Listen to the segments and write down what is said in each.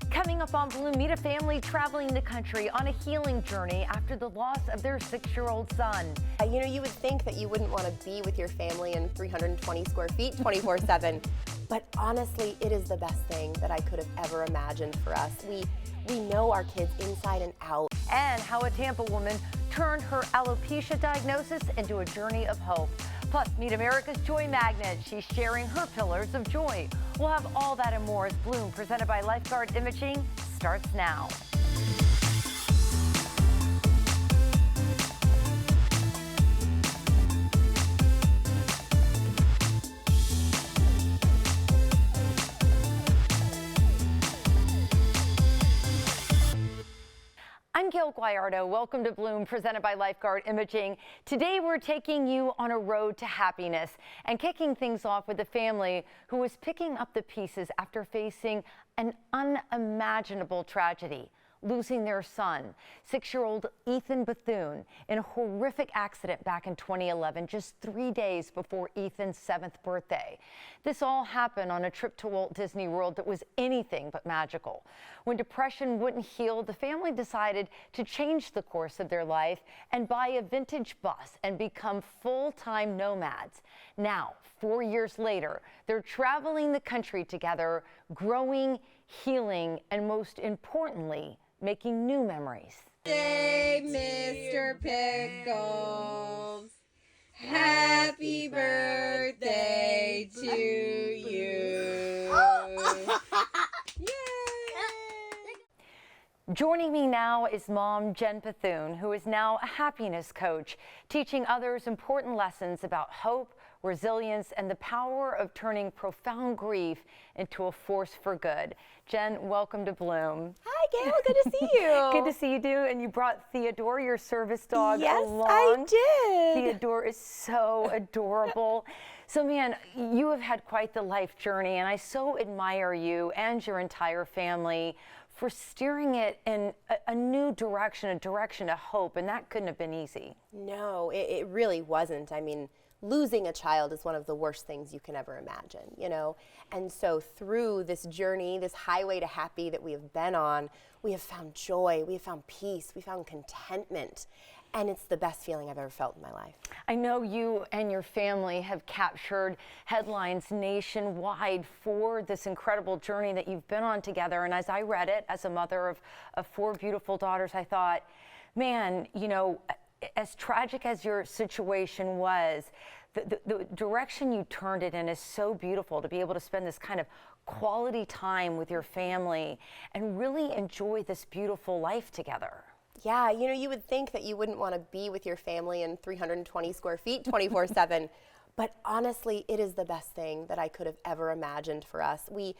Coming up on Bloom, meet a family traveling the country on a healing journey after the loss of their 6-year-old son. You would think that you wouldn't want to be with your family in 320 square feet 24/7, but honestly, it is the best thing that I could have ever imagined for us. We know our kids inside and out. And how a Tampa woman turned her alopecia diagnosis into a journey of hope. Plus, meet America's Joy Magnet. She's sharing her pillars of joy. We'll have all that and more as Bloom, presented by Lifeguard Imaging, starts now. I'm Gayle Guyardo. Welcome to Bloom, presented by Lifeguard Imaging. Today we're taking you on a road to happiness and kicking things off with a family who was picking up the pieces after facing an unimaginable tragedy, losing their son, 6-year-old Ethan Bethune, in a horrific accident back in 2011, just 3 days before Ethan's 7th birthday. This all happened on a trip to Walt Disney World that was anything but magical. When depression wouldn't heal, the family decided to change the course of their life and buy a vintage bus and become full-time nomads. Now, 4 years later, they're traveling the country together, growing, healing, and most importantly, making new memories. Hey, Mr. Pickles, happy birthday to you. Yay! Joining me now is Mom Jen Bethune, who is now a happiness coach, teaching others important lessons about hope, resilience, and the power of turning profound grief into a force for good. Jen, welcome to Bloom. Hi, Gayle. Good to see you. Good to see you, too. And you brought Theodore, your service dog, along. Yes, I did. Theodore is so adorable. So, man, you have had quite the life journey, and I so admire you and your entire family for steering it in a new direction, a direction of hope, and that couldn't have been easy. No, it really wasn't. I mean, losing a child is one of the worst things you can ever imagine, And so through this journey, this highway to happy that we have been on, we have found joy, we have found peace, we found contentment. And it's the best feeling I've ever felt in my life. I I know you and your family have captured headlines nationwide for this incredible journey that you've been on together. And as I read it, as a mother of 4 beautiful daughters, I thought, man, as tragic as your situation was, the direction you turned it in is so beautiful, to be able to spend this kind of quality time with your family and really enjoy this beautiful life together. Yeah, you would think that you wouldn't want to be with your family in 320 square feet 24/7, but honestly, it is the best thing that I could have ever imagined for us. We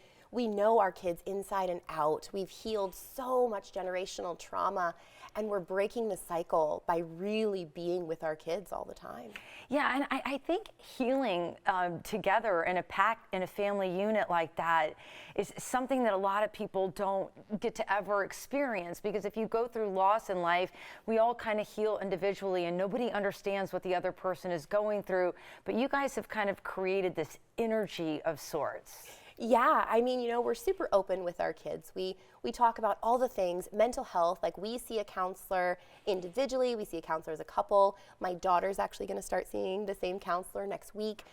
know our kids inside and out. We've healed so much generational trauma, and we're breaking the cycle by really being with our kids all the time. Yeah, and I think healing together in a family unit like that is something that a lot of people don't get to ever experience, because if you go through loss in life, we all kind of heal individually and nobody understands what the other person is going through, but you guys have kind of created this energy of sorts. Yeah, I mean, we're super open with our kids. We talk about all the things, mental health, like we see a counselor individually, we see a counselor as a couple. My daughter's actually going to start seeing the same counselor next week.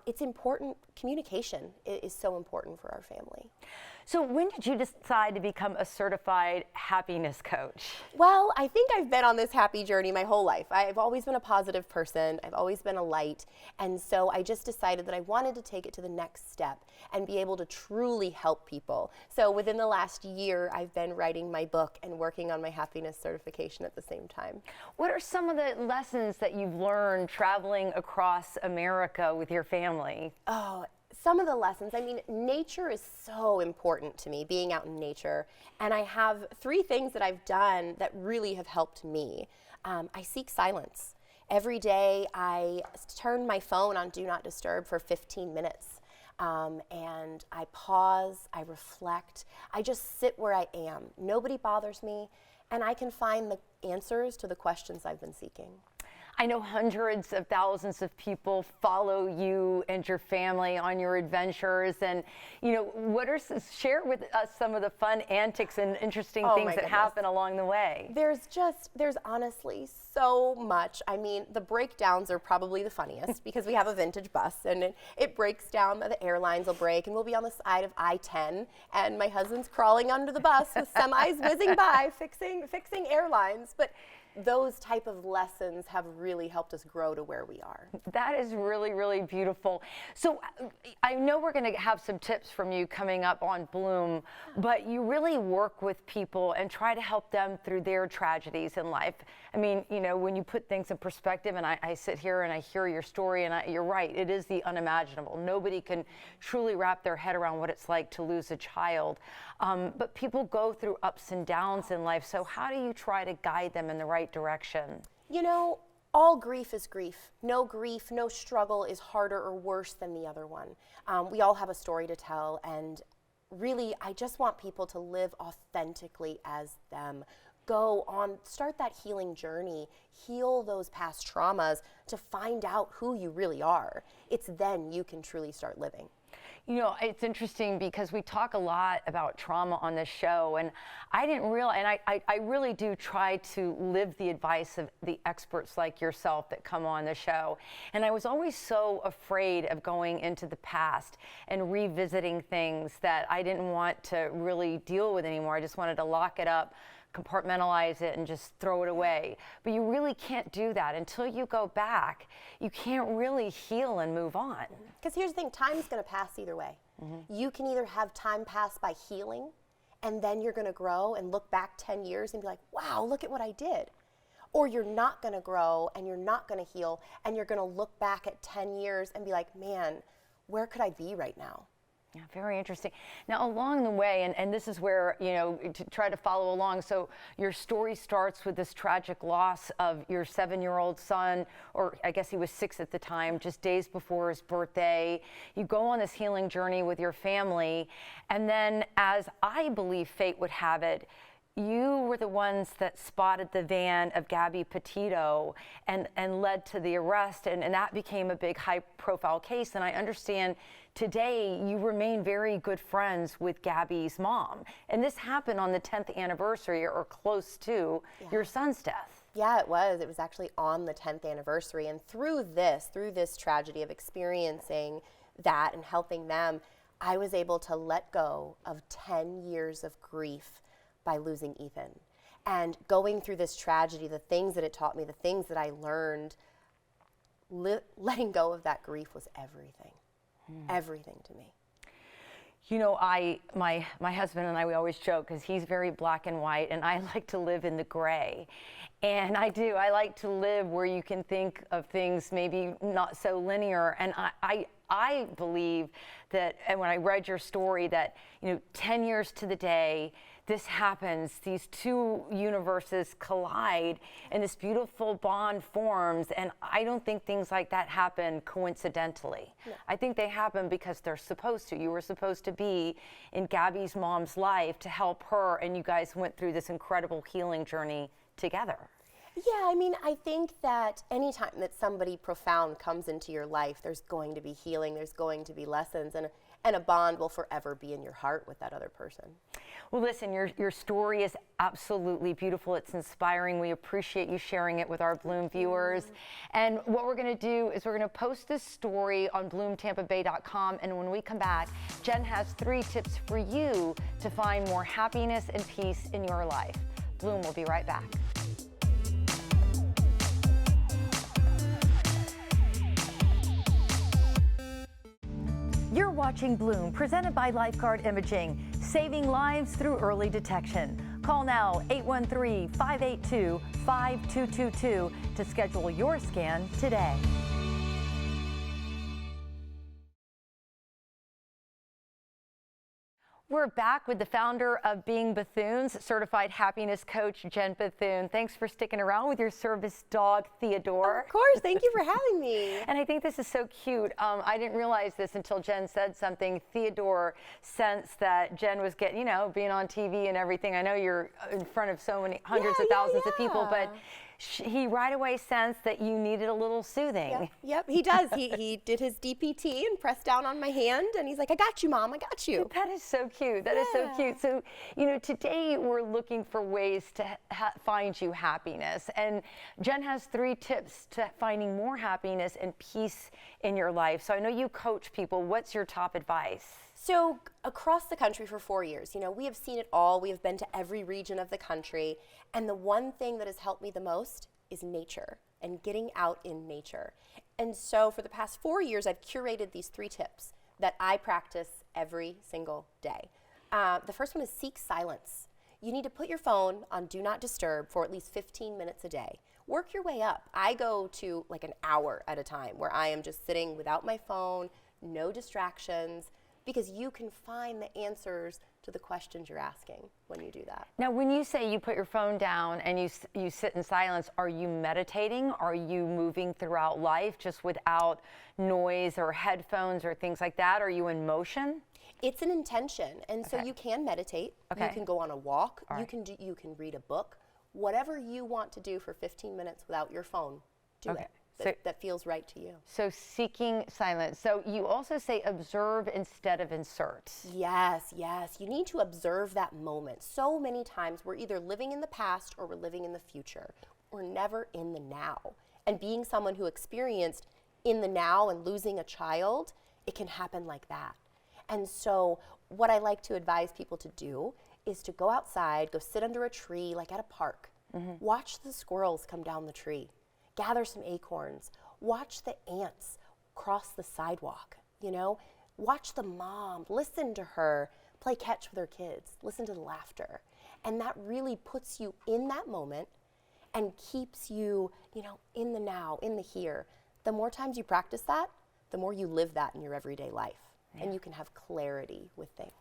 It's important, communication is so important for our family. So when did you decide to become a certified happiness coach? Well, I think I've been on this happy journey my whole life. I've always been a positive person. I've always been a light. And so I just decided that I wanted to take it to the next step and be able to truly help people. So within the last year, I've been writing my book and working on my happiness certification at the same time. What are some of the lessons that you've learned traveling across America with your family? Oh, some of the lessons, I mean, nature is so important to me, being out in nature. And I have 3 things that I've done that really have helped me. I seek silence. Every day I turn my phone on Do Not Disturb for 15 minutes. And I pause, I reflect, I just sit where I am. Nobody bothers me, and I can find the answers to the questions I've been seeking. I know hundreds of thousands of people follow you and your family on your adventures, and share with us some of the fun antics and interesting things that happen along the way. There's honestly so much. I mean, the breakdowns are probably the funniest because we have a vintage bus, and it breaks down. The airlines will break, and we'll be on the side of I-10, and my husband's crawling under the bus with semis whizzing by, fixing airlines. But those type of lessons have really helped us grow to where we are. That is really, really beautiful. So I know we're going to have some tips from you coming up on Bloom, but you really work with people and try to help them through their tragedies in life. I mean, when you put things in perspective, and I sit here and I hear your story, and you're right, it is the unimaginable. Nobody can truly wrap their head around what it's like to lose a child. But people go through ups and downs in life. So how do you try to guide them in the right direction? All grief is grief. No struggle is harder or worse than the other one. We all have a story to tell, and really, I just want people to live authentically as them. Go on, start that healing journey, heal those past traumas to find out who you really are. It's then you can truly start living. It's interesting because we talk a lot about trauma on this show, and I didn't realize, and I really do try to live the advice of the experts like yourself that come on the show. And I was always so afraid of going into the past and revisiting things that I didn't want to really deal with anymore. I just wanted to lock it up, compartmentalize it, and just throw it away. But you really can't do that until you go back. You can't really heal and move on. Because here's the thing, time's going to pass either way. You can either have time pass by healing, and then you're going to grow and look back 10 years and be like, wow, look at what I did. Or you're not going to grow and you're not going to heal, and you're going to look back at 10 years and be like, man, where could I be right now? Yeah, very interesting. Now, along the way, and this is where, to try to follow along, so your story starts with this tragic loss of your 7-year-old son, or I guess he was 6 at the time, just days before his birthday. You go on this healing journey with your family, and then, as I believe fate would have it, you were the ones that spotted the van of Gabby Petito and led to the arrest, and that became a big high-profile case. And I understand today you remain very good friends with Gabby's mom. And this happened on the 10th anniversary or close to your son's death. Yeah, it was. It was actually on the 10th anniversary. And through this tragedy of experiencing that and helping them, I was able to let go of 10 years of grief by losing Ethan. And going through this tragedy, the things that it taught me, the things that I learned, letting go of that grief was everything. Everything to me. My husband and I, we always joke because he's very black and white, and I like to live in the gray. And I like to live where you can think of things maybe not so linear. And I believe that, and when I read your story, that 10 years to the day, this happens, these two universes collide and this beautiful bond forms, and I don't think things like that happen coincidentally. No. I think they happen because they're supposed to. You were supposed to be in Gabby's mom's life to help her, and you guys went through this incredible healing journey together. Yeah, I mean, I think that anytime that somebody profound comes into your life, there's going to be healing, there's going to be lessons, and a bond will forever be in your heart with that other person. Well, listen, your story is absolutely beautiful. It's inspiring. We appreciate you sharing it with our Bloom viewers. And what we're going to do is we're going to post this story on bloomtampabay.com. And when we come back, Jen has 3 tips for you to find more happiness and peace in your life. Bloom will be right back. You're watching Bloom, presented by Lifeguard Imaging, saving lives through early detection. Call now 813-582-5222 to schedule your scan today. We're back with the founder of Being Bethune's certified happiness coach, Jen Bethune. Thanks for sticking around with your service dog, Theodore. Of course, thank you for having me. And I think this is so cute. I didn't realize this until Jen said something. Theodore sensed that Jen was getting, being on TV and everything. I know you're in front of so many hundreds of thousands of people, but he right away sensed that you needed a little soothing. Yep, he does. He did his DPT and pressed down on my hand, and he's like, I got you, Mom, I got you. That is so cute. That is so cute. So, you know, today we're looking for ways to find you happiness. And Jen has 3 tips to finding more happiness and peace in your life. So I know you coach people. What's your top advice? So across the country for 4 years, you know, we have seen it all. We have been to every region of the country. And the one thing that has helped me the most is nature and getting out in nature. And so for the past 4 years, I've curated these 3 tips that I practice every single day. The first one is seek silence. You need to put your phone on Do Not Disturb for at least 15 minutes a day. Work your way up. I go to like an hour at a time where I am just sitting without my phone, no distractions, because you can find the answers to the questions you're asking when you do that. Now, when you say you put your phone down and you sit in silence, are you meditating? Are you moving throughout life just without noise or headphones or things like that? Are you in motion? It's an intention, and so you can meditate. You can go on a walk. You can read a book. Whatever you want to do for 15 minutes without your phone, do it. That feels right to you. So seeking silence. So you also say observe instead of insert. Yes, yes. You need to observe that moment. So many times we're either living in the past or we're living in the future. We're never in the now. And being someone who experienced in the now and losing a child, it can happen like that. And so what I like to advise people to do is to go outside, go sit under a tree like at a park. Watch the squirrels come down the tree. Gather some acorns, watch the ants cross the sidewalk, you know, watch the mom, listen to her play catch with her kids, listen to the laughter. And that really puts you in that moment and keeps you, you know, in the now, in the here. The more times you practice that, the more you live that in your everyday life. And you can have clarity with things.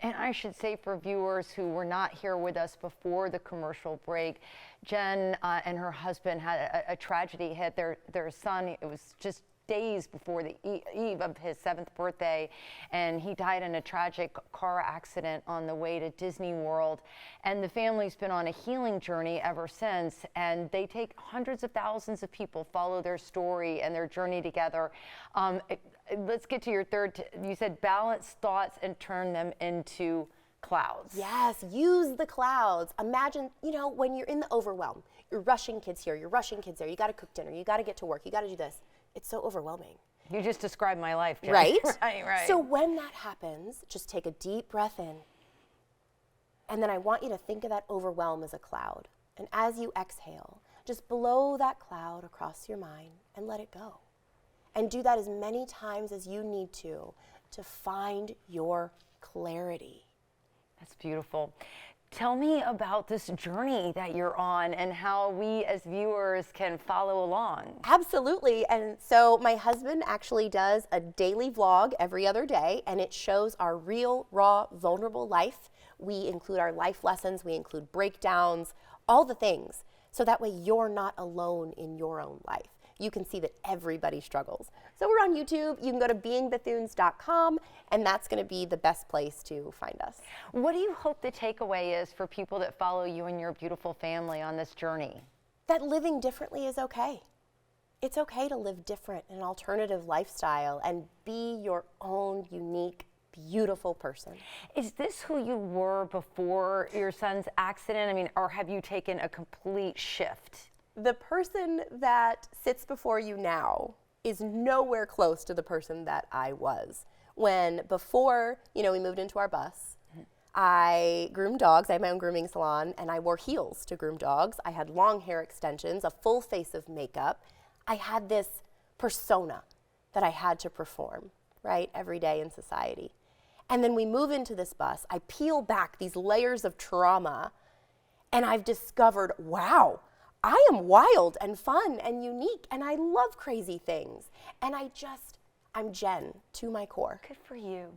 And I should say for viewers who were not here with us before the commercial break, Jen and her husband had a tragedy hit their son. It was just days before the eve of his 7th birthday, and he died in a tragic car accident on the way to Disney World. And the family's been on a healing journey ever since, and they take hundreds of thousands of people follow their story and their journey together. Let's get to your third. You said balance thoughts and turn them into clouds. Yes, use the clouds. Imagine, you know, when you're in the overwhelm, you're rushing kids here, you're rushing kids there, you got to cook dinner, you got to get to work, you got to do this. It's so overwhelming. You just described my life, Jen. Right? Right. So when that happens, just take a deep breath in. And then I want you to think of that overwhelm as a cloud. And as you exhale, just blow that cloud across your mind and let it go. And do that as many times as you need to find your clarity. That's beautiful. Tell me about this journey that you're on and how we as viewers can follow along. Absolutely. And so my husband actually does a daily vlog every other day, and it shows our real, raw, vulnerable life. We include our life lessons, we include breakdowns, all the things. So that way you're not alone in your own life. You can see that everybody struggles. So we're on YouTube. You can go to beingbethunes.com, and that's going to be the best place to find us. What do you hope the takeaway is for people that follow you and your beautiful family on this journey? That living differently is okay. It's okay to live different, an alternative lifestyle, and be your own unique, beautiful person. Is this who you were before your son's accident? I mean, or have you taken a complete shift? The person that sits before you now is nowhere close to the person that I was. When before, you know, we moved into our bus, I groomed dogs. I had my own grooming salon, and I wore heels to groom dogs. I had long hair extensions, a full face of makeup. I had this persona that I had to perform, right, every day in society. And then we move into this bus. I peel back these layers of trauma, and I've discovered, wow, I am wild and fun and unique, and I love crazy things. And I'm Jen to my core. Good for you.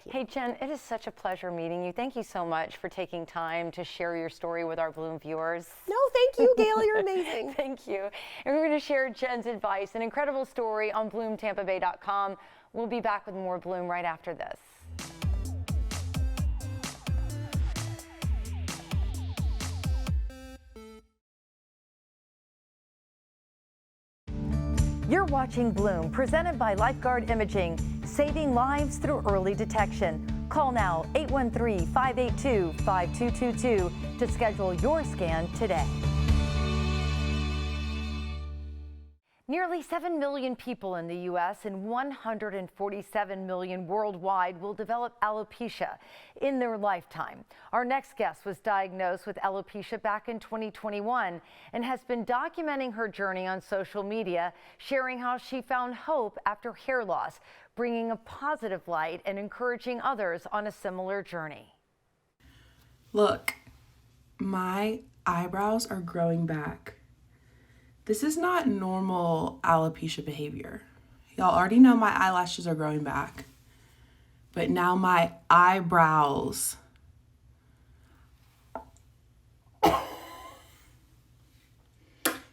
Hey, Jen, it is such a pleasure meeting you. Thank you so much for taking time to share your story with our Bloom viewers. No, thank you, Gayle. You're amazing. Thank you. And we're going to share Jen's advice, an incredible story on BloomTampaBay.com. We'll be back with more Bloom right after this. watching Bloom, presented by Lifeguard Imaging, saving lives through early detection. Call now 813-582-5222 to schedule your scan today. Nearly 7 million people in the U.S. and 147 million worldwide will develop alopecia in their lifetime. Our next guest was diagnosed with alopecia back in 2021 and has been documenting her journey on social media, sharing how she found hope after hair loss, bringing a positive light and encouraging others on a similar journey. Look, my eyebrows are growing back. This is not normal alopecia behavior. Y'all already know my eyelashes are growing back, but now my eyebrows.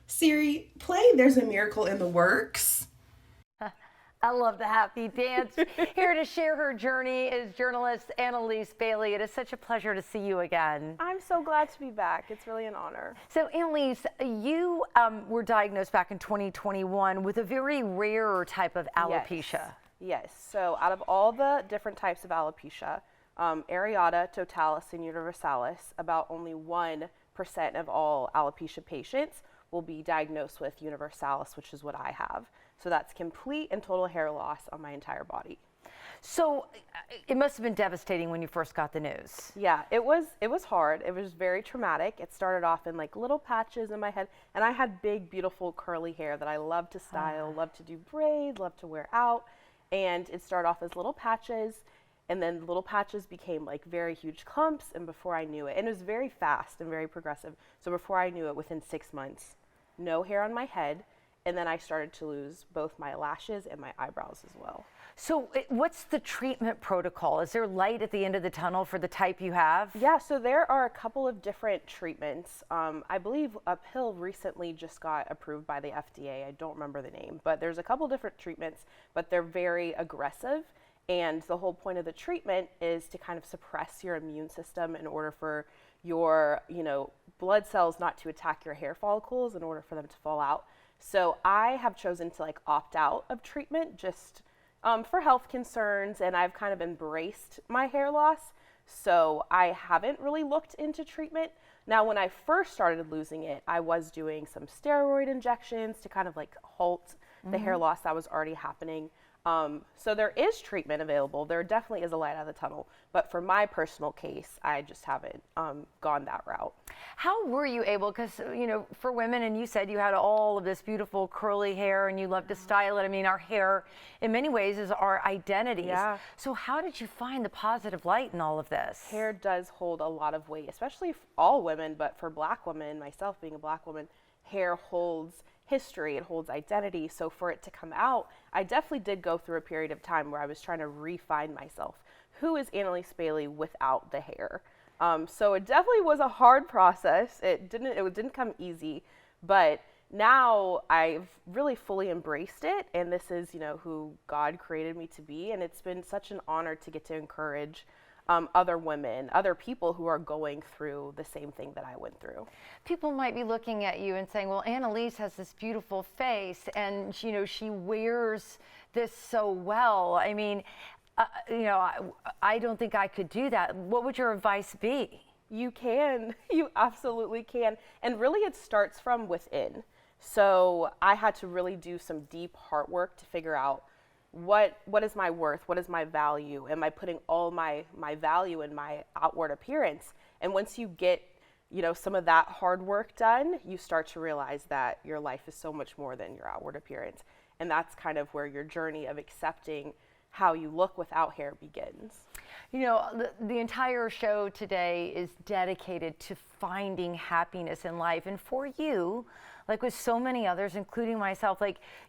Siri, play There's a Miracle in the Works. I love the happy dance. Here to share her journey is journalist Annalise Bailey. It is such a pleasure to see you again. I'm so glad to be back. It's really an honor. So Annalise, you were diagnosed back in 2021 with a very rare type of alopecia. Yes. So out of all the different types of alopecia, areata, totalis, and universalis, about only 1% of all alopecia patients will be diagnosed with universalis, which is what I have. So that's complete and total hair loss on my entire body. So it must have been devastating when you first got the news. Yeah, it was hard. It was very traumatic. It started off in like little patches in my head, and I had big, beautiful curly hair that I love to style, love to do braids, love to wear out. And it started off as little patches, and then little patches became like very huge clumps, and before I knew it, and it was very fast and very progressive. So before I knew it, within 6 months, no hair on my head. And then I started to lose both my lashes and my eyebrows as well. So what's the treatment protocol? Is there light at the end of the tunnel for the type you have? Yeah, so there are a couple of different treatments. I believe a pill recently just got approved by the FDA. I don't remember the name, but there's a couple different treatments, but they're very aggressive. And the whole point of the treatment is to kind of suppress your immune system in order for your, blood cells not to attack your hair follicles in order for them to fall out. So I have chosen to opt out of treatment just for health concerns, and I've kind of embraced my hair loss. So I haven't really looked into treatment. Now, when I first started losing it, I was doing some steroid injections to kind of halt the hair loss that was already happening. So there is treatment available. There definitely is a light out of the tunnel. But for my personal case, I just haven't gone that route. How were you able, because, for women, and you said you had all of this beautiful curly hair and you love to style it. I mean, our hair in many ways is our identities. Yeah. So how did you find the positive light in all of this? Hair does hold a lot of weight, especially for all women, but for Black women, myself being a Black woman, hair holds history, it holds identity. So for it to come out, I definitely did go through a period of time where I was trying to refine myself. Who is Annalise Bailey without the hair? So it definitely was a hard process. It didn't come easy, but now I've really fully embraced it, and this is, who God created me to be, and it's been such an honor to get to encourage other women, other people who are going through the same thing that I went through. People might be looking at you and saying, well, Annalise has this beautiful face and, she wears this so well. I mean, I don't think I could do that. What would your advice be? You can. You absolutely can. And really it starts from within. So I had to really do some deep heart work to figure out what is my worth? What is my value? Am I putting all my value in my outward appearance? And once you get, some of that hard work done, you start to realize that your life is so much more than your outward appearance. And that's kind of where your journey of accepting how you look without hair begins. The entire show today is dedicated to finding happiness in life. And for you, like with so many others, including myself,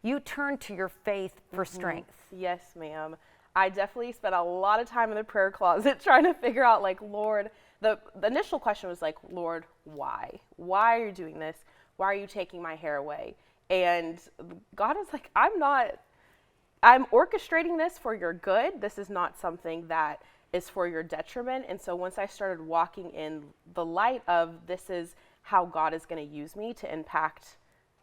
you turn to your faith for strength. Yes, ma'am. I definitely spent a lot of time in the prayer closet trying to figure out, Lord, the initial question was Lord, why? Why are you doing this? Why are you taking my hair away? And God was like, I'm orchestrating this for your good. This is not something that is for your detriment. And so once I started walking in the light of this is how God is going to use me to impact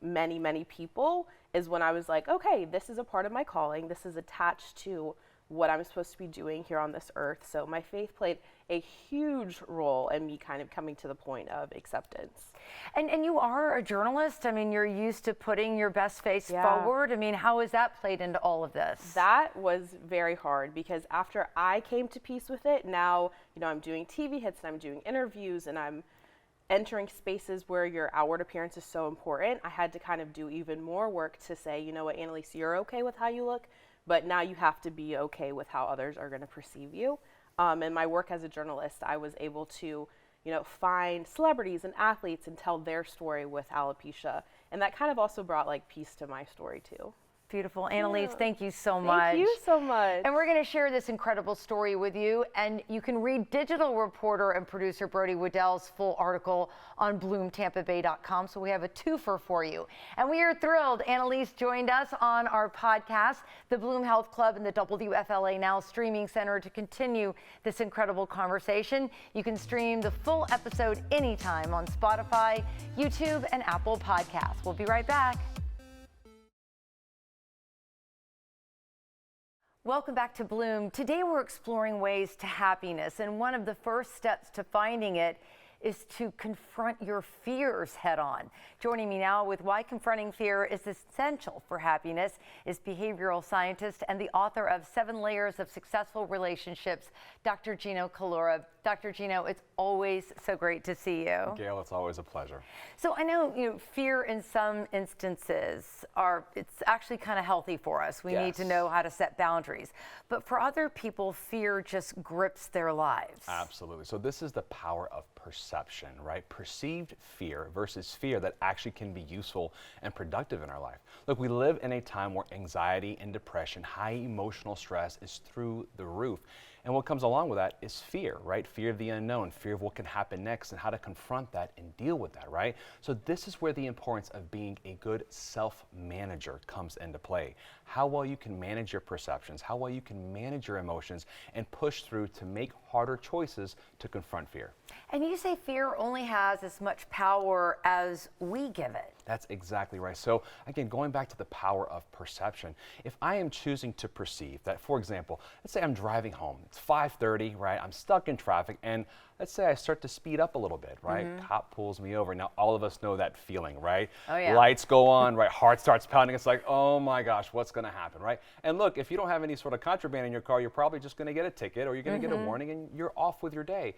many, many people is when I was like, okay, this is a part of my calling. This is attached to what I'm supposed to be doing here on this earth. So my faith played a huge role in me kind of coming to the point of acceptance. And you are a journalist. I mean, you're used to putting your best face forward. I mean, how has that played into all of this? That was very hard because after I came to peace with it, now, you know, I'm doing TV hits and I'm doing interviews and I'm entering spaces where your outward appearance is so important. I had to kind of do even more work to say, you know what, Annalise, you're okay with how you look, but now you have to be okay with how others are going to perceive you. In my work as a journalist, I was able to, you know, find celebrities and athletes and tell their story with alopecia. And that kind of also brought like peace to my story too. Beautiful. Annalise, thank you so much. Thank you so much. And we're going to share this incredible story with you. And you can read digital reporter and producer Brody Waddell's full article on bloomtampabay.com. So we have a twofer for you. And we are thrilled Annalise joined us on our podcast, the Bloom Health Club and the WFLA Now Streaming Center, to continue this incredible conversation. You can stream the full episode anytime on Spotify, YouTube, and Apple Podcasts. We'll be right back. Welcome back to Bloom. Today we're exploring ways to happiness, and one of the first steps to finding it is to confront your fears head on. Joining me now with why confronting fear is essential for happiness is behavioral scientist and the author of 7 Layers of Successful Relationships, Dr. Gino Calora. Dr. Gino, it's always so great to see you. Gayle, it's always a pleasure. So I know, fear in some instances it's actually kind of healthy for us. We need to know how to set boundaries. But for other people, fear just grips their lives. Absolutely. So this is the power of perception, right? Perceived fear versus fear that actually can be useful and productive in our life. Look, we live in a time where anxiety and depression, high emotional stress is through the roof. And what comes along with that is fear, right? Fear of the unknown, fear of what can happen next and how to confront that and deal with that, right? So this is where the importance of being a good self-manager comes into play. How well you can manage your perceptions, how well you can manage your emotions and push through to make harder choices to confront fear. And you say fear only has as much power as we give it. That's exactly right. So again, going back to the power of perception, if I am choosing to perceive that, for example, let's say I'm driving home, it's 5:30, right? I'm stuck in traffic, and let's say I start to speed up a little bit, right? Cop pulls me over. Now, all of us know that feeling, right? Oh, yeah. Lights go on, right? Heart starts pounding. It's like, oh my gosh, what's going to happen, right? And look, if you don't have any sort of contraband in your car, you're probably just going to get a ticket or you're going to get a warning and you're off with your day.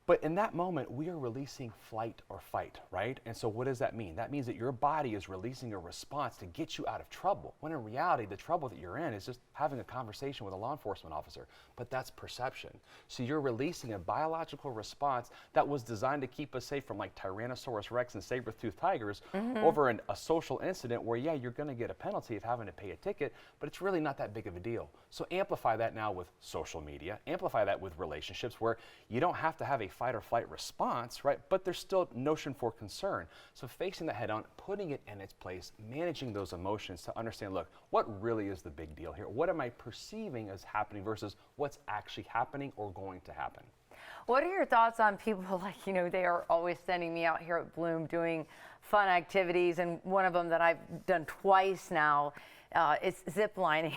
But in that moment, we are releasing flight or fight, right? And so what does that mean? That means that your body is releasing a response to get you out of trouble, when in reality, the trouble that you're in is just having a conversation with a law enforcement officer. But that's perception. So you're releasing a biological response that was designed to keep us safe from like Tyrannosaurus Rex and saber-toothed tigers over a social incident where, yeah, you're going to get a penalty of having to pay a ticket, but it's really not that big of a deal. So amplify that now with social media, amplify that with relationships where you don't have to have a fight or flight response, right? But there's still notion for concern. So facing that head on, putting it in its place, managing those emotions to understand, look, what really is the big deal here? What am I perceiving as happening versus what's actually happening or going to happen? What are your thoughts on people like, they are always sending me out here at Bloom doing fun activities, and one of them that I've done twice now is zip lining.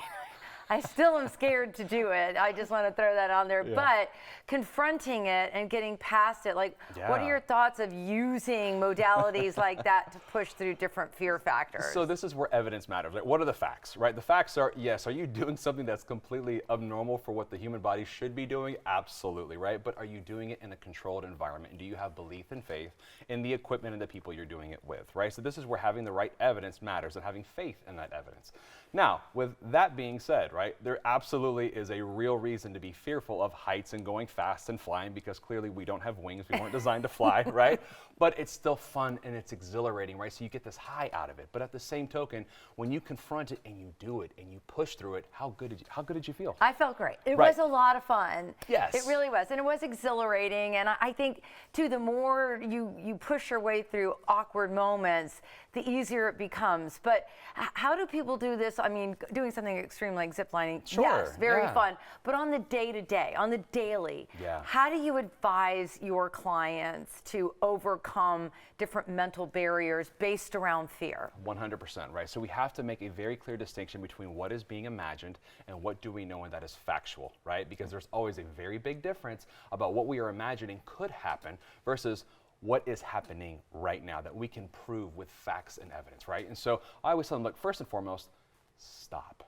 I still am scared to do it. I just want to throw that on there. Yeah. But confronting it and getting past it, what are your thoughts of using modalities like that to push through different fear factors? So this is where evidence matters. Like, what are the facts, right? The facts are, yes, are you doing something that's completely abnormal for what the human body should be doing? Absolutely, right? But are you doing it in a controlled environment? And do you have belief and faith in the equipment and the people you're doing it with, right? So this is where having the right evidence matters and having faith in that evidence. Now, with that being said, right, there absolutely is a real reason to be fearful of heights and going fast and flying, because clearly we don't have wings. We weren't designed to fly, right? But it's still fun and it's exhilarating, right? So you get this high out of it. But at the same token, when you confront it and you do it and you push through it, how good did you feel? I felt great. It was a lot of fun. Yes. It really was. And it was exhilarating. And I think, too, the more you push your way through awkward moments, the easier it becomes. But how do people do this? I mean, doing something extreme like zip hip lining. Sure, Yes, very yeah. fun. But on the day-to-day, on the daily, Yeah. how do you advise your clients to overcome different mental barriers based around fear? 100%, right? So we have to make a very clear distinction between what is being imagined and what do we know and that is factual, right? Because there's always a very big difference about what we are imagining could happen versus what is happening right now that we can prove with facts and evidence, right? And so I always tell them, look, first and foremost, stop.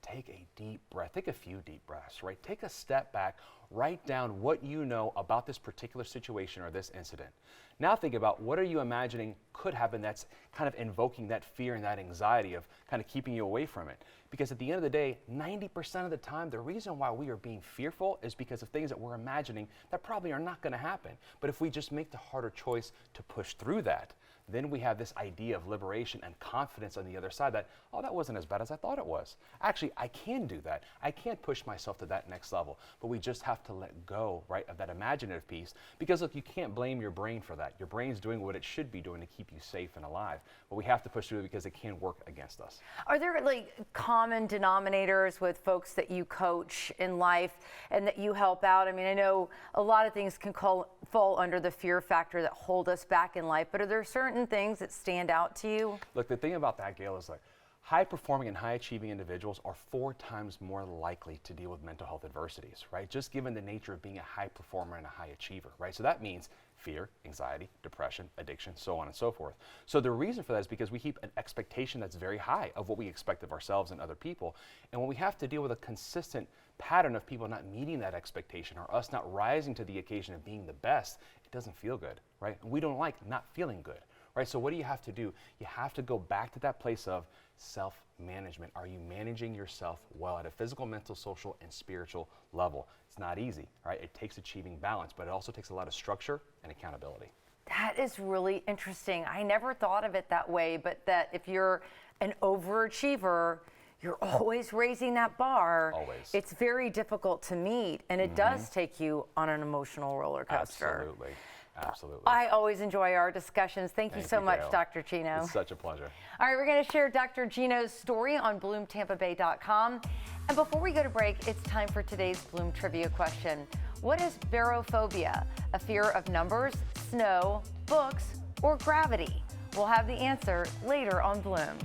Take a deep breath. Take a few deep breaths, right? Take a step back. Write down what you know about this particular situation or this incident. Now think about what are you imagining could happen that's kind of invoking that fear and that anxiety of kind of keeping you away from it. Because at the end of the day, 90% of the time, the reason why we are being fearful is because of things that we're imagining that probably are not going to happen. But if we just make the harder choice to push through that, then we have this idea of liberation and confidence on the other side that, oh, that wasn't as bad as I thought it was. Actually, I can do that. I can push myself to that next level. But we just have to let go, right, of that imaginative piece. Because, look, you can't blame your brain for that. Your brain's doing what it should be doing to keep you safe and alive. But we have to push through it because it can work against us. Are there like common denominators with folks that you coach in life and that you help out? I mean, I know a lot of things can fall under the fear factor that hold us back in life, but are there certain things that stand out to you? Look, the thing about that, Gayle, is like high-performing and high-achieving individuals are 4 times more likely to deal with mental health adversities, right? Just given the nature of being a high performer and a high achiever, right? So that means fear, anxiety, depression, addiction, so on and so forth. So the reason for that is because we keep an expectation that's very high of what we expect of ourselves and other people. And when we have to deal with a consistent pattern of people not meeting that expectation or us not rising to the occasion of being the best, it doesn't feel good, right? And we don't like not feeling good, right? So what do you have to do? You have to go back to that place of self-management. Are you managing yourself well at a physical, mental, social, and spiritual level? It's not easy, right? It takes achieving balance, but it also takes a lot of structure and accountability. That is really interesting. I never thought of it that way, but that if you're an overachiever, you're always raising that bar. Always. It's very difficult to meet, and it does take you on an emotional roller coaster. Absolutely. Absolutely. I always enjoy our discussions. Thank you so much, Gayle. Dr. Gino. It's such a pleasure. All right, we're going to share Dr. Gino's story on BloomTampaBay.com. And before we go to break, it's time for today's Bloom trivia question. What is barophobia? A fear of numbers, snow, books, or gravity? We'll have the answer later on Bloom.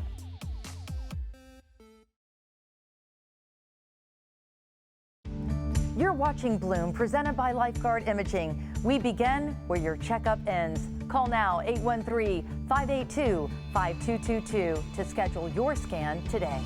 You're watching Bloom, presented by Lifeguard Imaging. We begin where your checkup ends. Call now, 813-582-5222 to schedule your scan today.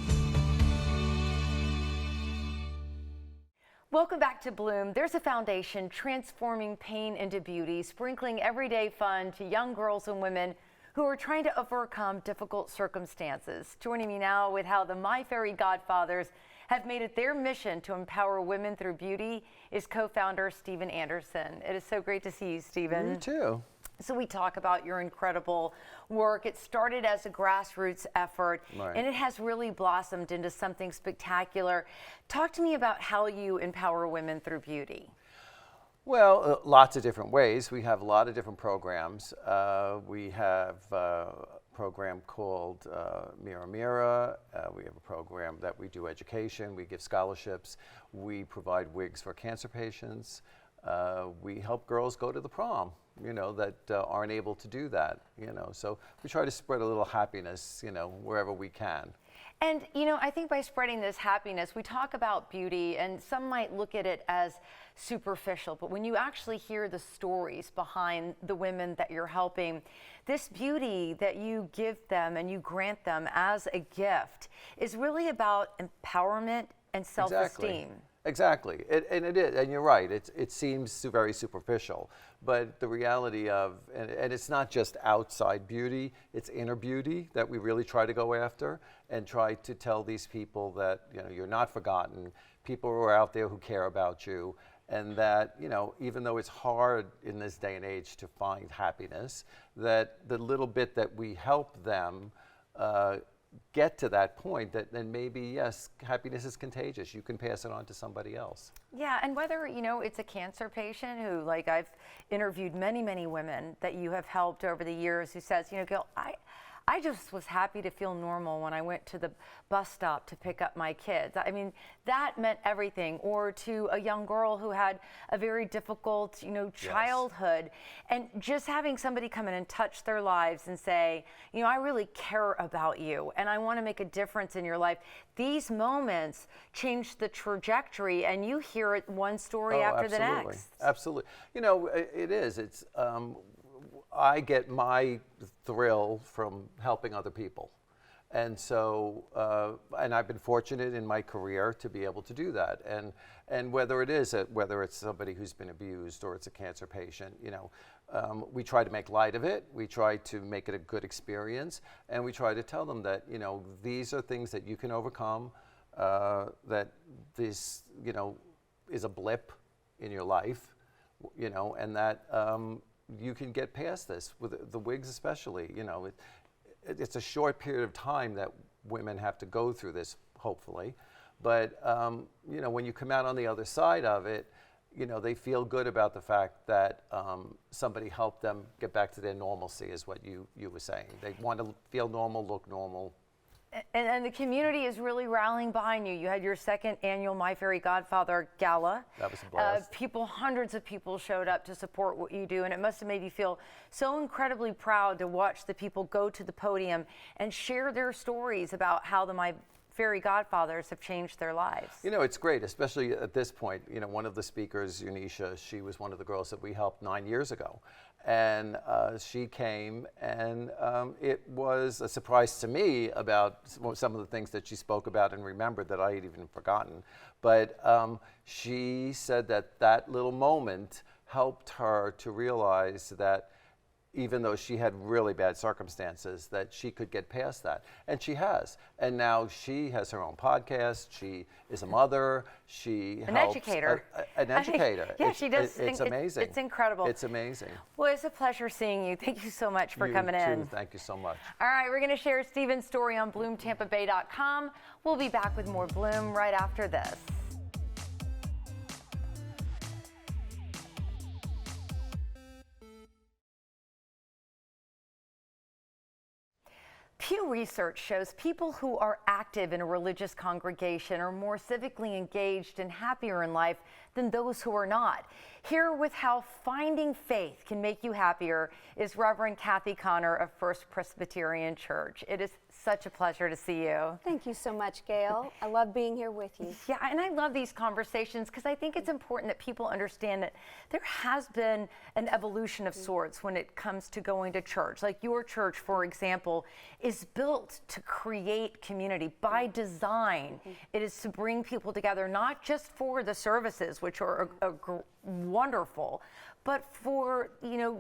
Welcome back to Bloom. There's a foundation transforming pain into beauty, sprinkling everyday fun to young girls and women who are trying to overcome difficult circumstances. Joining me now with how the My Fairy Godfathers have made it their mission to empower women through beauty is co-founder Stephen Anderson. It is so great to see you, Stephen. You too. So we talk about your incredible work. It started as a grassroots effort, Right. and it has really blossomed into something spectacular. Talk to me about how you empower women through beauty. Well, lots of different ways. We have a lot of different programs. We have a program called Mira Mira. We have a program that we do education. We give scholarships. We provide wigs for cancer patients. We help girls go to the prom, that aren't able to do that, So we try to spread a little happiness, wherever we can. And, I think by spreading this happiness, we talk about beauty, and some might look at it as superficial, but when you actually hear the stories behind the women that you're helping, this beauty that you give them and you grant them as a gift is really about empowerment and self-esteem. Exactly. And it is, and you're right, it seems very superficial, but the reality of, and it's not just outside beauty, it's inner beauty that we really try to go after and try to tell these people that, you're not forgotten, people are out there who care about you, and that, even though it's hard in this day and age to find happiness, that the little bit that we help them get to that point, that then maybe, yes, happiness is contagious. You can pass it on to somebody else. Yeah, and whether, it's a cancer patient who, like I've interviewed many, many women that you have helped over the years who says, Gayle, I just was happy to feel normal when I went to the bus stop to pick up my kids. I mean, that meant everything. Or to a young girl who had a very difficult, childhood, and just having somebody come in and touch their lives and say, I really care about you and I want to make a difference in your life. These moments change the trajectory, and you hear it one story after the next. Absolutely. It is. It's I get my thrill from helping other people. And so, and I've been fortunate in my career to be able to do that. And whether it's somebody who's been abused or it's a cancer patient, we try to make light of it. We try to make it a good experience, and we try to tell them that, these are things that you can overcome, that this, is a blip in your life, and that you can get past this, with the wigs especially. It's a short period of time that women have to go through this, hopefully. But, when you come out on the other side of it, they feel good about the fact that somebody helped them get back to their normalcy, is what you were saying. They want to feel normal, look normal. And the community is really rallying behind you. You had your second annual My Fairy Godfather Gala. That was a blast. Hundreds of people showed up to support what you do, and it must have made you feel so incredibly proud to watch the people go to the podium and share their stories about how the My Fairy Godfathers have changed their lives. It's great, especially at this point. One of the speakers, Unisha, she was one of the girls that we helped 9 years ago. And she came, and it was a surprise to me about some of the things that she spoke about and remembered that I had even forgotten. But she said that little moment helped her to realize that even though she had really bad circumstances, that she could get past that. And she has. And now she has her own podcast. She is a mother. She helps. Educator. An educator. Yeah, she does. It's amazing. It's incredible. It's amazing. Well, it's a pleasure seeing you. Thank you so much for coming in. You too. Thank you so much. All right, we're going to share Stephen's story on BloomTampaBay.com. We'll be back with more Bloom right after this. Pew Research shows people who are active in a religious congregation are more civically engaged and happier in life than those who are not. Here with how finding faith can make you happier is Reverend Kathy Connor of First Presbyterian Church. It is such a pleasure to see you. Thank you so much, Gayle. I love being here with you. Yeah, and I love these conversations because I think it's important that people understand that there has been an evolution of sorts when it comes to going to church. Like your church, for example, is built to create community by design. It is to bring people together, not just for the services, which are wonderful, but for,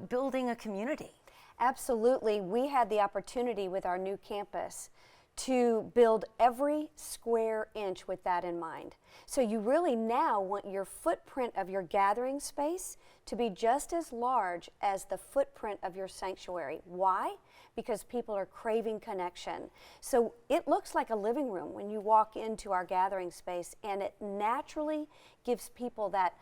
building a community. Absolutely. We had the opportunity with our new campus to build every square inch with that in mind. So you really now want your footprint of your gathering space to be just as large as the footprint of your sanctuary. Why? Because people are craving connection. So it looks like a living room when you walk into our gathering space, and it naturally gives people that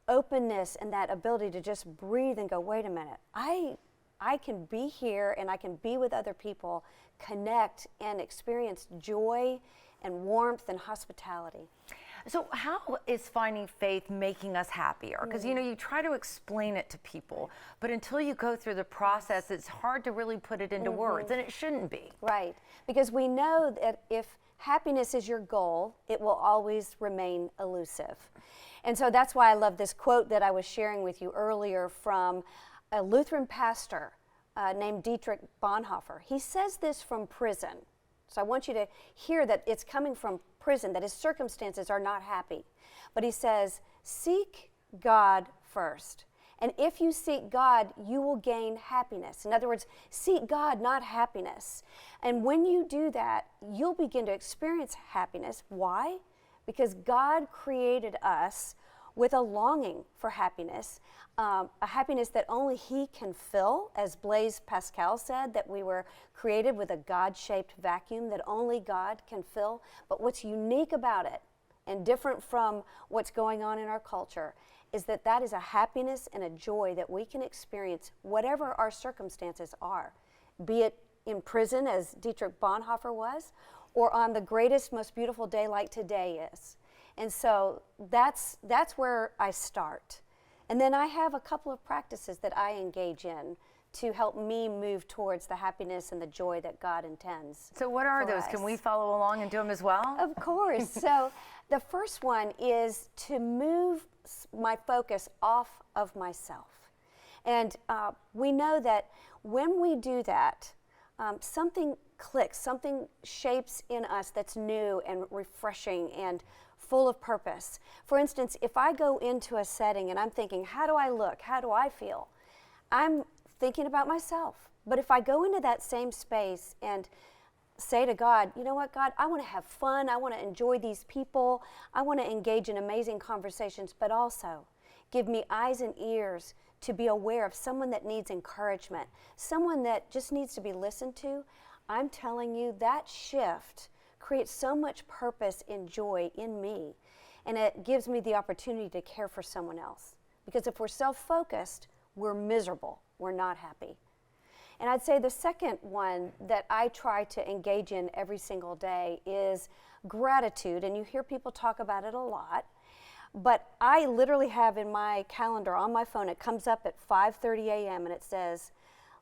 openness and that ability to just breathe and go, wait a minute, I can be here and I can be with other people, connect and experience joy and warmth and hospitality. So how is finding faith making us happier? Because you try to explain it to people, but until you go through the process, it's hard to really put it into words, and it shouldn't be. Right, because we know that if happiness is your goal, it will always remain elusive. And so that's why I love this quote that I was sharing with you earlier from a Lutheran pastor named Dietrich Bonhoeffer. He says this from prison. So I want you to hear that it's coming from prison, that his circumstances are not happy. But he says, seek God first. And if you seek God, you will gain happiness. In other words, seek God, not happiness. And when you do that, you'll begin to experience happiness. Why? Because God created us with a longing for happiness, a happiness that only He can fill, as Blaise Pascal said, that we were created with a God-shaped vacuum that only God can fill. But what's unique about it, and different from what's going on in our culture, is that that is a happiness and a joy that we can experience whatever our circumstances are, be it in prison, as Dietrich Bonhoeffer was, or on the greatest, most beautiful day like today is. And so that's where I start. And then I have a couple of practices that I engage in to help me move towards the happiness and the joy that God intends. So what are those? us. Can we follow along and do them as well? Of course. So the first one is to move my focus off of myself. And we know that when we do that, something clicks, something shapes in us that's new and refreshing and full of purpose. For instance, if I go into a setting and I'm thinking, how do I look? How do I feel? I'm thinking about myself. But if I go into that same space and say to God, you know what, God, I want to have fun. I want to enjoy these people. I want to engage in amazing conversations, but also give me eyes and ears to be aware of someone that needs encouragement, someone that just needs to be listened to. I'm telling you, that shift creates so much purpose and joy in me, and it gives me the opportunity to care for someone else. Because if we're self-focused, we're miserable, we're not happy. And I'd say the second one that I try to engage in every single day is gratitude, and you hear people talk about it a lot, but I literally have in my calendar on my phone, it comes up at 5:30 a.m. and it says,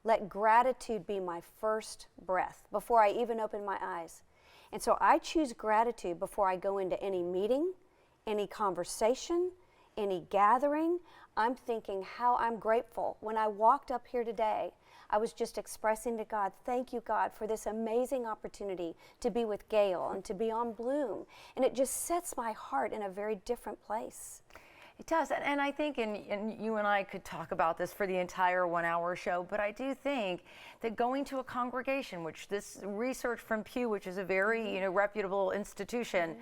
let gratitude be my first breath before I even open my eyes. And so I choose gratitude before I go into any meeting, any conversation, any gathering. I'm thinking how I'm grateful. When I walked up here today, I was just expressing to God, thank you, God, for this amazing opportunity to be with Gayle and to be on Bloom. And it just sets my heart in a very different place. It does, and I think, and you and I could talk about this for the entire 1 hour show, but I do think that going to a congregation, which this research from Pew, which is a very reputable institution,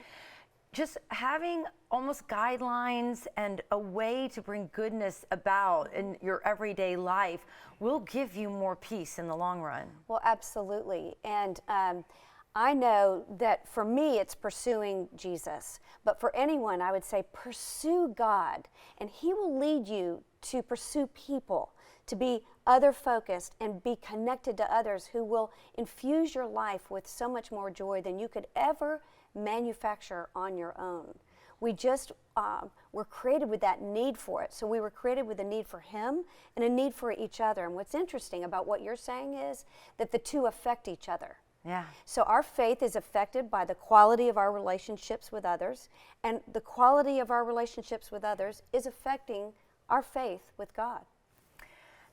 just having almost guidelines and a way to bring goodness about in your everyday life will give you more peace in the long run. Well, absolutely. And I know that for me, it's pursuing Jesus. But for anyone, I would say pursue God, and He will lead you to pursue people, to be other-focused and be connected to others who will infuse your life with so much more joy than you could ever manufacture on your own. We just were created with that need for it. So we were created with a need for Him and a need for each other. And what's interesting about what you're saying is that the two affect each other. Yeah. So our faith is affected by the quality of our relationships with others, and the quality of our relationships with others is affecting our faith with God.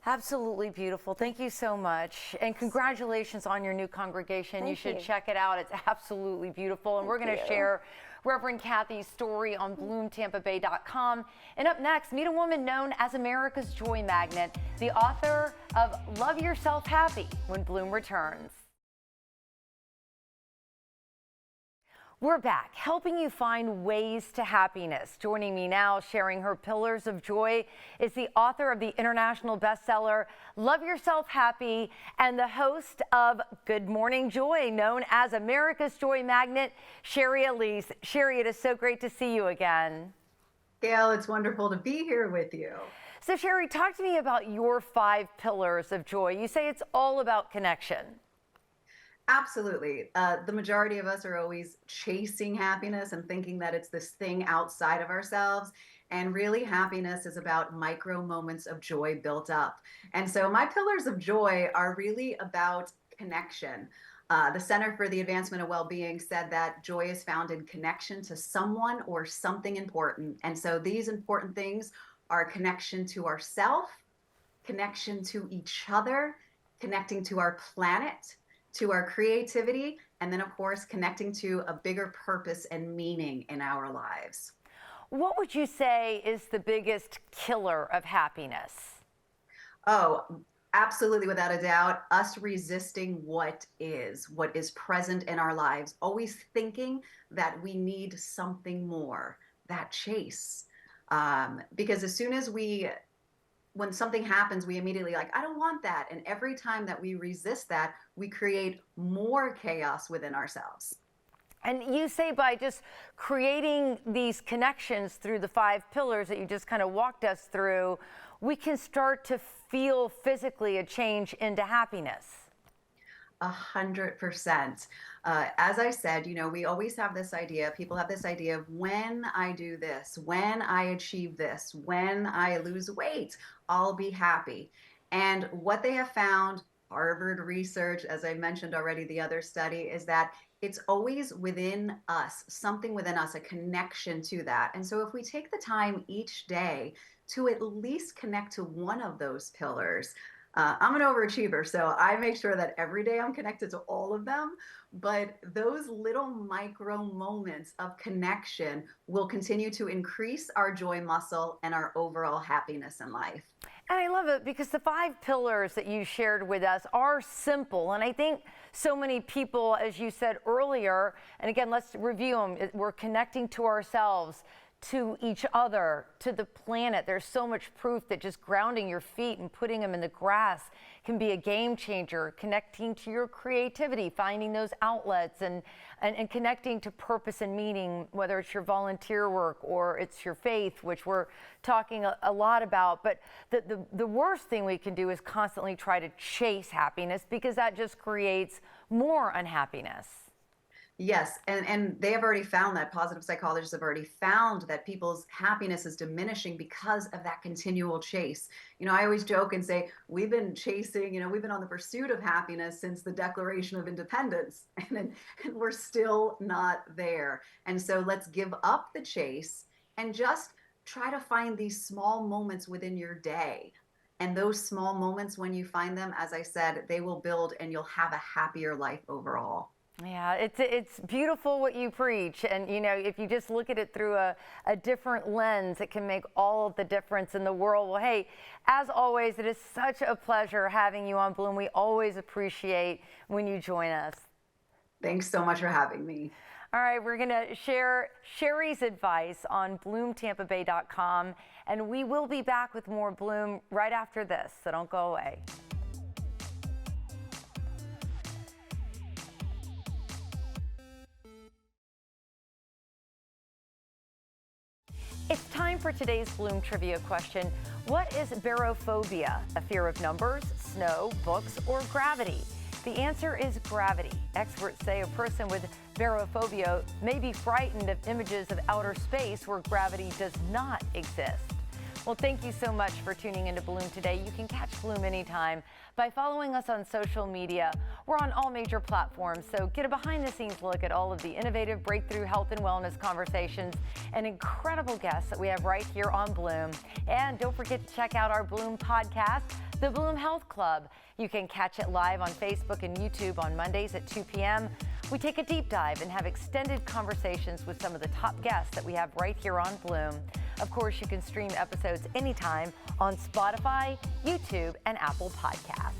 Absolutely beautiful. Thank you so much. And congratulations on your new congregation. You should check it out. It's absolutely beautiful. And we're going to share Reverend Kathy's story on bloomtampabay.com. And up next, meet a woman known as America's Joy Magnet, the author of Love Yourself Happy, when Bloom returns. We're back, helping you find ways to happiness. Joining me now, sharing her pillars of joy, is the author of the international bestseller, Love Yourself Happy, and the host of Good Morning Joy, known as America's Joy Magnet, Sherry Elise. Sherry, it is so great to see you again. Gayle, it's wonderful to be here with you. So Sherry, talk to me about your 5 pillars of joy. You say it's all about connection. Absolutely. The majority of us are always chasing happiness and thinking that it's this thing outside of ourselves. And really, happiness is about micro moments of joy built up. And so my pillars of joy are really about connection. The Center for the Advancement of Well-Being said that joy is found in connection to someone or something important. And so these important things are connection to ourself, connection to each other, connecting to our planet, to our creativity, and then of course connecting to a bigger purpose and meaning in our lives. What would you say is the biggest killer of happiness? Oh, absolutely, without a doubt, us resisting what is present in our lives, always thinking that we need something more, that chase. Because as soon as when something happens, we immediately I don't want that. And every time that we resist that, we create more chaos within ourselves. And you say by just creating these connections through the 5 pillars that you just kind of walked us through, we can start to feel physically a change into happiness. 100%. As I said, we always have this idea, people have this idea of when I do this, when I achieve this, when I lose weight, I'll be happy. And what they have found, Harvard research, as I mentioned already, the other study, is that it's always within us, something within us, a connection to that. And so if we take the time each day to at least connect to one of those pillars, I'm an overachiever, so I make sure that every day I'm connected to all of them. But those little micro moments of connection will continue to increase our joy muscle and our overall happiness in life. And I love it because the 5 pillars that you shared with us are simple. And I think so many people, as you said earlier, and again, let's review them. We're connecting to ourselves, to each other, to the planet. There's so much proof that just grounding your feet and putting them in the grass can be a game changer. Connecting to your creativity, finding those outlets, and connecting to purpose and meaning, whether it's your volunteer work or it's your faith, which we're talking a lot about. But the worst thing we can do is constantly try to chase happiness, because that just creates more unhappiness. Yes, and they have already found that, positive psychologists have already found that people's happiness is diminishing because of that continual chase. I always joke and say, we've been chasing, we've been on the pursuit of happiness since the Declaration of Independence, and we're still not there. And so let's give up the chase and just try to find these small moments within your day. And those small moments, when you find them, as I said, they will build and you'll have a happier life overall. Yeah, it's beautiful what you preach. And, if you just look at it through a different lens, it can make all of the difference in the world. Well, hey, as always, it is such a pleasure having you on Bloom. We always appreciate when you join us. Thanks so much for having me. All right, we're going to share Sherry's advice on bloomtampabay.com, and we will be back with more Bloom right after this, so don't go away. It's time for today's Bloom trivia question. What is barophobia? A fear of numbers, snow, books, or gravity? The answer is gravity. Experts say a person with barophobia may be frightened of images of outer space where gravity does not exist. Well, thank you so much for tuning into Bloom today. You can catch Bloom anytime by following us on social media. We're on all major platforms, so get a behind-the-scenes look at all of the innovative breakthrough health and wellness conversations and incredible guests that we have right here on Bloom. And don't forget to check out our Bloom podcast, The Bloom Health Club. You can catch it live on Facebook and YouTube on Mondays at 2 p.m. We take a deep dive and have extended conversations with some of the top guests that we have right here on Bloom. Of course, you can stream episodes anytime on Spotify, YouTube, and Apple Podcasts.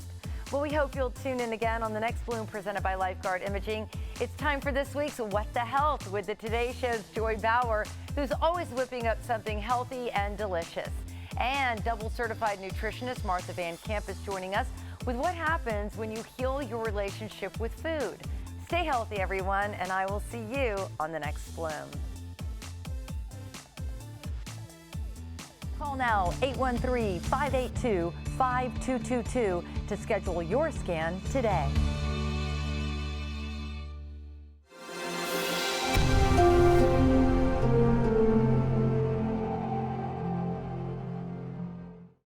Well, we hope you'll tune in again on the next Bloom presented by Lifeguard Imaging. It's time for this week's What the Health with the Today Show's Joy Bauer, who's always whipping up something healthy and delicious. And double certified nutritionist Martha Van Camp is joining us with what happens when you heal your relationship with food. Stay healthy, everyone, and I will see you on the next Bloom. Call now 813-582-5222 to schedule your scan today.